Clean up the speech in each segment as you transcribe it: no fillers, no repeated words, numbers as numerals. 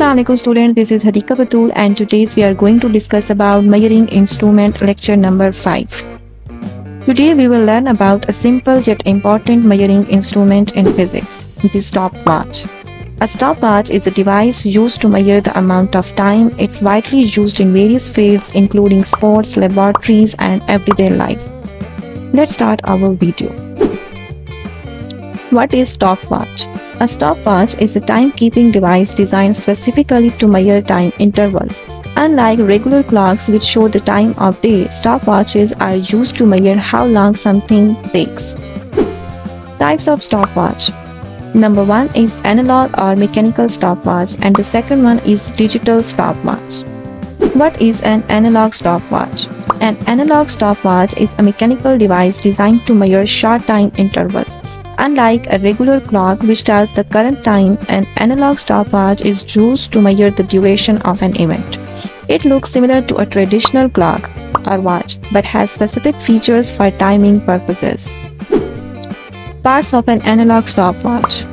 Assalamu alaikum students, this is Hadika Batul and today we are going to discuss about measuring instrument lecture number 5. Today we will learn about a simple yet important measuring instrument in physics, the stopwatch. A stopwatch is a device used to measure the amount of time. It's widely used in various fields including sports, laboratories and everyday life. Let's start our video. What is stopwatch? A stopwatch is a timekeeping device designed specifically to measure time intervals. Unlike regular clocks which show the time of day, stopwatches are used to measure how long something takes. Types of stopwatch. Number 1 is analog or mechanical stopwatch and the second one is digital stopwatch. What is an analog stopwatch? An analog stopwatch is a mechanical device designed to measure short time intervals. Unlike a regular clock which tells the current time, an analog stopwatch is used to measure the duration of an event. It looks similar to a traditional clock or watch but has specific features for timing purposes. Parts of an analog stopwatch.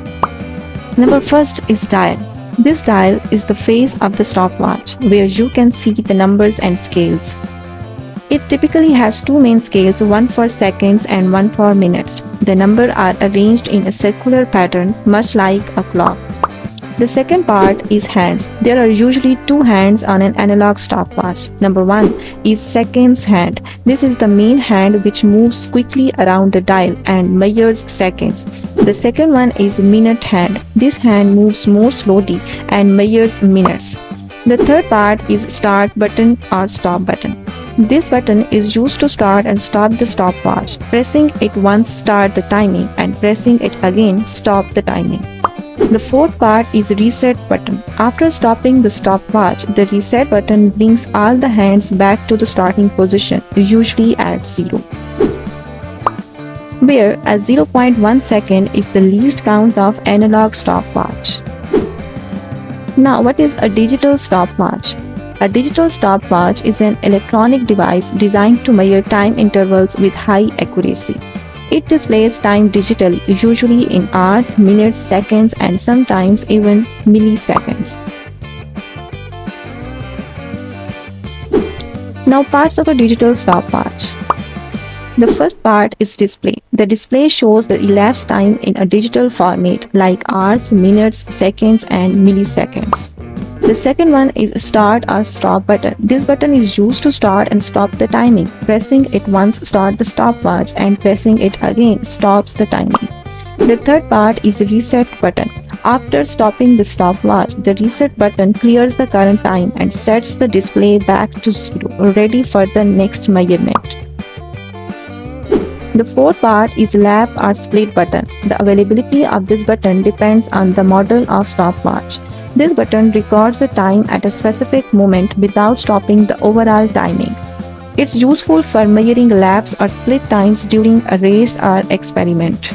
Number 1 is dial. This dial is the face of the stopwatch where you can see the numbers and scales. It typically has two main scales, one for seconds and one for minutes. The numbers are arranged in a circular pattern, much like a clock. The second part is hands. There are usually two hands on an analog stopwatch. Number 1 is seconds hand. This is the main hand which moves quickly around the dial and measures seconds. The second one is minute hand. This hand moves more slowly and measures minutes. The third part is start button or stop button. This button is used to start and stop the stopwatch. Pressing it once starts the timing and pressing it again stops the timing. The fourth part is reset button. After stopping the stopwatch, the reset button brings all the hands back to the starting position, usually at 0. Where a 0.1 second is the least count of analog stopwatch. Now, what is a digital stopwatch? A digital stopwatch is an electronic device designed to measure time intervals with high accuracy. It displays time digitally, usually in hours, minutes, seconds, and sometimes even milliseconds. Now, parts of a digital stopwatch. The first part is display. The display shows the elapsed time in a digital format like hours, minutes, seconds, and milliseconds. The second one is start or stop button. This button is used to start and stop the timing. Pressing it once starts the stopwatch and pressing it again stops the timing. The third part is reset button. After stopping the stopwatch, the reset button clears the current time and sets the display back to 0, ready for the next measurement. The fourth part is lap or split button. The availability of this button depends on the model of stopwatch. This button records the time at a specific moment without stopping the overall timing. It's useful for measuring laps or split times during a race or experiment.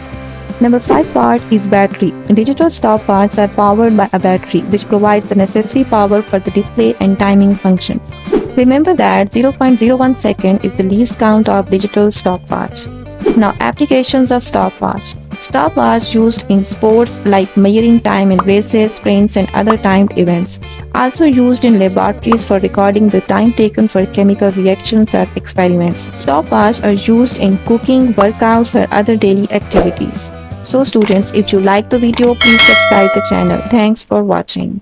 Number 5 part is battery. Digital stopwatches are powered by a battery which provides the necessary power for the display and timing functions. Remember that 0.01 second is the least count of digital stopwatch. Now, applications of stopwatch. Stopwatch used in sports like measuring time in races, sprints and other timed events. Also used in laboratories for recording the time taken for chemical reactions or experiments. Stopwatches are used in cooking, workouts or other daily activities. So students, if you like the video, please subscribe the channel. Thanks for watching.